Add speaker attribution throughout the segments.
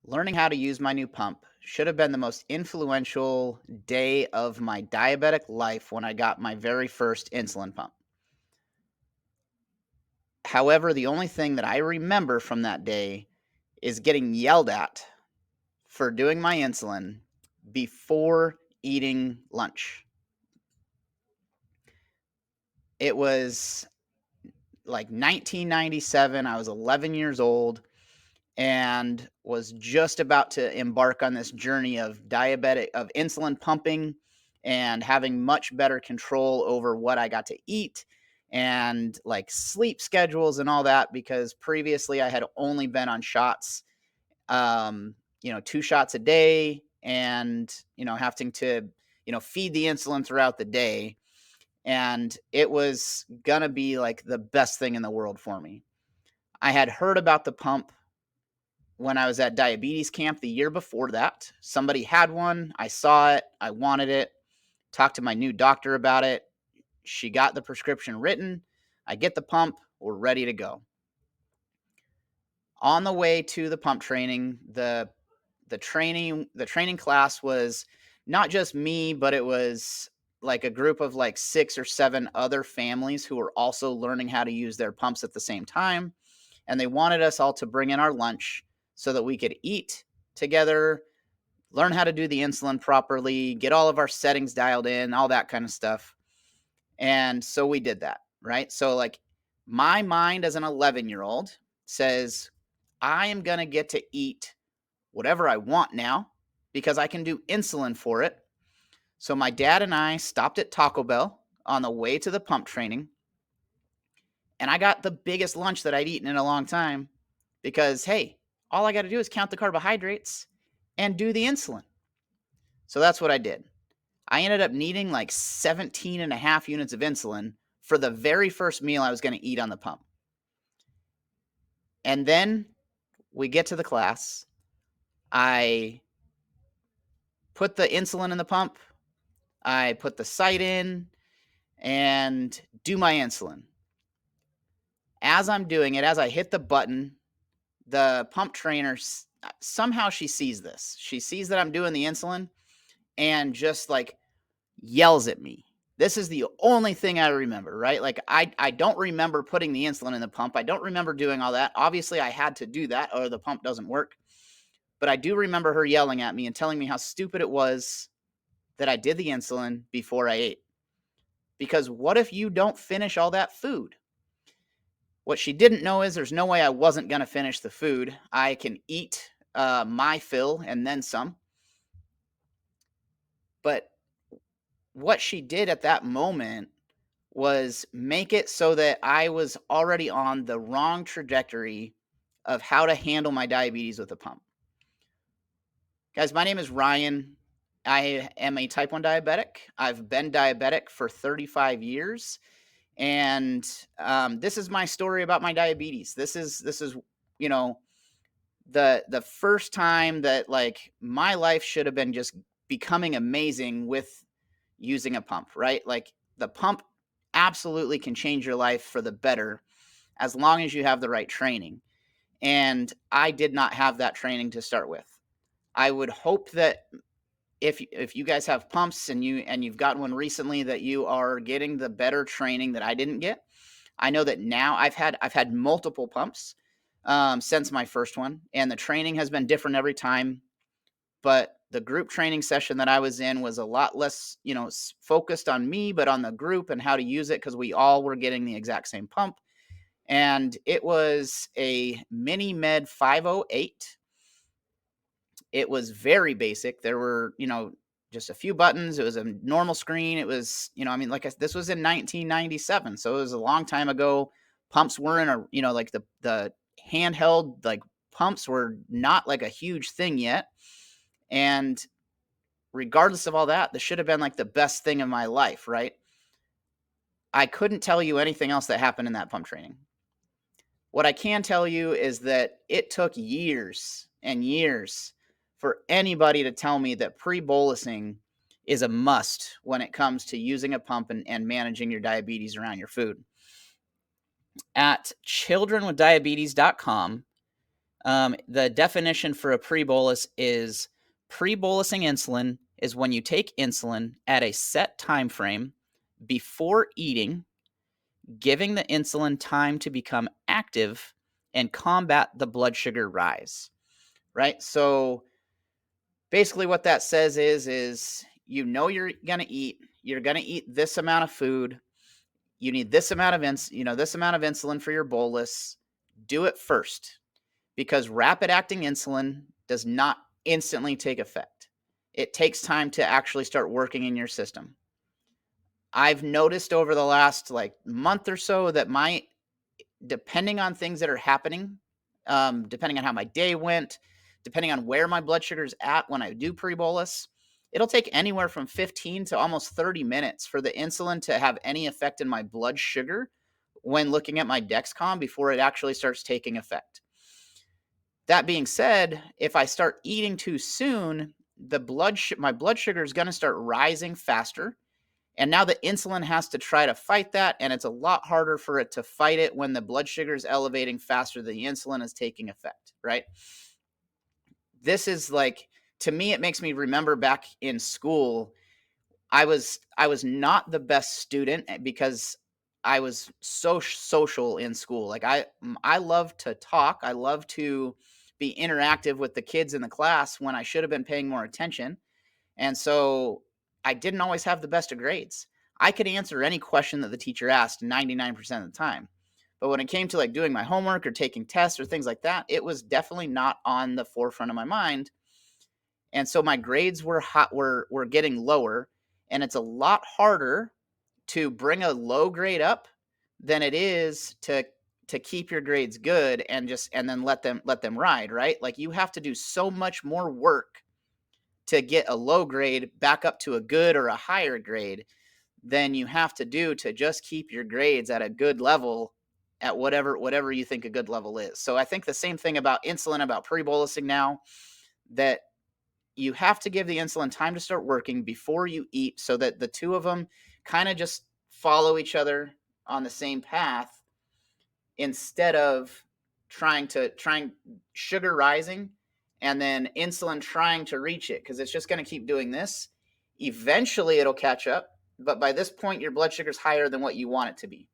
Speaker 1: Learning how to use my new pump should have been the most influential day of my diabetic life when I got my very first insulin pump. However, the only thing that I remember from that day is getting yelled at for doing my insulin before eating lunch. It was like 1997. I was 11 years old and was just about to embark on this journey of insulin pumping and having much better control over what I got to eat and like sleep schedules and all that, because previously I had only been on shots, 2 shots a day, and having to feed the insulin throughout the day, and it was gonna be like the best thing in the world for me. I had heard about the pump when I was at diabetes camp the year before that. Somebody had one. I saw it. I wanted it. Talked to my new doctor about it. She got the prescription written. I get the pump. We're ready to go. On the way to the pump training, the training class was not just me, but it was like a group of like 6 or 7 other families who were also learning how to use their pumps at the same time, and they wanted us all to bring in our lunch so that we could eat together, learn how to do the insulin properly, get all of our settings dialed in, all that kind of stuff. And so we did that, right? So, like, my mind as an 11-year-old says, I am going to get to eat whatever I want now because I can do insulin for it. So, my dad and I stopped at Taco Bell on the way to the pump training, and I got the biggest lunch that I'd eaten in a long time because, hey, all I got to do is count the carbohydrates and do the insulin. So that's what I did. I ended up needing like 17 and a half units of insulin for the very first meal I was going to eat on the pump. And then we get to the class. I put the insulin in the pump. I put the site in and do my insulin. As I'm doing it, as I hit the button, the pump trainer, somehow she sees this. She sees that I'm doing the insulin and just like yells at me. This is the only thing I remember, right? Like I don't remember putting the insulin in the pump. I don't remember doing all that. Obviously, I had to do that or the pump doesn't work. But I do remember her yelling at me and telling me how stupid it was that I did the insulin before I ate. Because what if you don't finish all that food? What she didn't know is there's no way I wasn't going to finish the food. I can eat my fill and then some. But what she did at that moment was make it so that I was already on the wrong trajectory of how to handle my diabetes with a pump. Guys, my name is Ryan. I am a type 1 diabetic. I've been diabetic for 35 years. And this is my story about my diabetes. This is you know, the first time that like my life should have been just becoming amazing with using a pump, right? Like the pump absolutely can change your life for the better as long as you have the right training. And I did not have that training to start with. I would hope that if you guys have pumps and you've got one recently, that you are getting the better training that I didn't get. I know that now I've had multiple pumps since my first one, and the training has been different every time. But the group training session that I was in was a lot less, focused on me, but on the group and how to use it, because we all were getting the exact same pump. And it was a Mini Med 508. It was very basic. There were, just a few buttons. It was a normal screen. It was, this was in 1997. So it was a long time ago. Pumps weren't like the handheld, like pumps were not like a huge thing yet. And regardless of all that, this should have been like the best thing of my life, right? I couldn't tell you anything else that happened in that pump training. What I can tell you is that it took years and years for anybody to tell me that pre-bolusing is a must when it comes to using a pump and managing your diabetes around your food. At childrenwithdiabetes.com, The definition for a pre-bolus is pre-bolusing insulin is when you take insulin at a set time frame before eating, giving the insulin time to become active and combat the blood sugar rise, right? So basically what that says is you're going to eat, you're going to eat this amount of food, you need this amount of this amount of insulin for your bolus. Do it first because rapid acting insulin does not instantly take effect. It takes time to actually start working in your system. I've noticed over the last like month or so that depending on things that are happening, depending on how my day went, depending on where my blood sugar is at when I do pre-bolus, it'll take anywhere from 15 to almost 30 minutes for the insulin to have any effect in my blood sugar when looking at my Dexcom before it actually starts taking effect. That being said, if I start eating too soon, my blood sugar is going to start rising faster. And now the insulin has to try to fight that. And it's a lot harder for it to fight it when the blood sugar is elevating faster than the insulin is taking effect, right? This is like, to me, it makes me remember back in school. I was not the best student because I was so social in school. Like I love to talk. I love to be interactive with the kids in the class when I should have been paying more attention. And so I didn't always have the best of grades. I could answer any question that the teacher asked 99% of the time. But when it came to like doing my homework or taking tests or things like that, it was definitely not on the forefront of my mind. And so my grades were getting lower, and it's a lot harder to bring a low grade up than it is to keep your grades good and then let them ride, right? Like you have to do so much more work to get a low grade back up to a good or a higher grade than you have to do to just keep your grades at a good level at whatever you think a good level is. So I think the same thing about insulin, about pre-bolusing now, that you have to give the insulin time to start working before you eat so that the two of them kind of just follow each other on the same path instead of trying sugar rising and then insulin trying to reach it, because it's just going to keep doing this. Eventually it'll catch up, but by this point your blood sugar is higher than what you want it to be.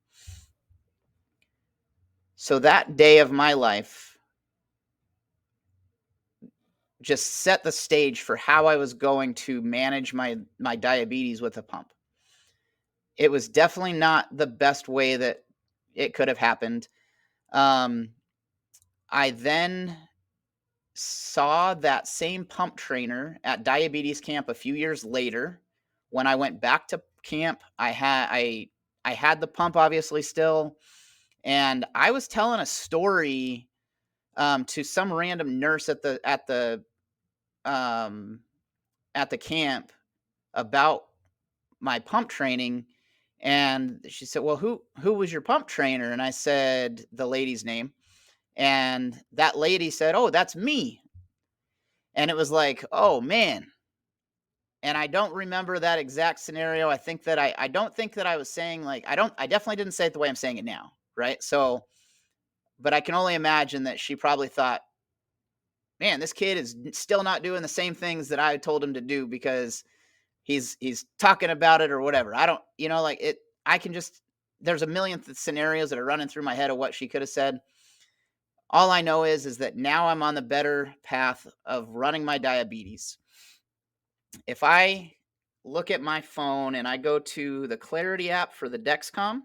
Speaker 1: So that day of my life just set the stage for how I was going to manage my diabetes with a pump. It was definitely not the best way that it could have happened. I then saw that same pump trainer at diabetes camp a few years later. When I went back to camp, I had the pump obviously still, and I was telling a story to some random nurse um, at the camp about my pump training. And she said, well, who was your pump trainer? And I said the lady's name. And that lady said, oh, that's me. And it was like, oh man. And I don't remember that exact scenario. I don't think that I was saying like, I definitely didn't say it the way I'm saying it now. Right. So, but I can only imagine that she probably thought, man, this kid is still not doing the same things that I told him to do because he's talking about it or whatever. I don't, like it. I can just there's a million scenarios that are running through my head of what she could have said. All I know is that now I'm on the better path of running my diabetes. If I look at my phone and I go to the Clarity app for the Dexcom,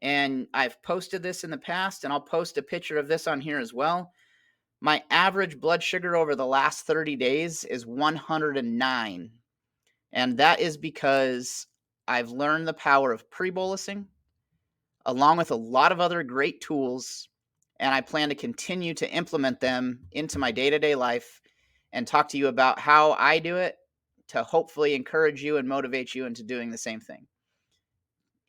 Speaker 1: and I've posted this in the past, and I'll post a picture of this on here as well. My average blood sugar over the last 30 days is 109. And that is because I've learned the power of pre-bolusing along with a lot of other great tools. And I plan to continue to implement them into my day-to-day life and talk to you about how I do it to hopefully encourage you and motivate you into doing the same thing.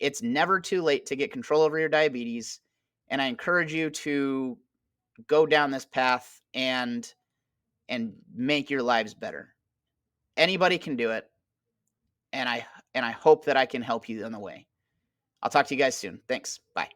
Speaker 1: It's never too late to get control over your diabetes. And I encourage you to go down this path and make your lives better. Anybody can do it. And I hope that I can help you on the way. I'll talk to you guys soon. Thanks. Bye.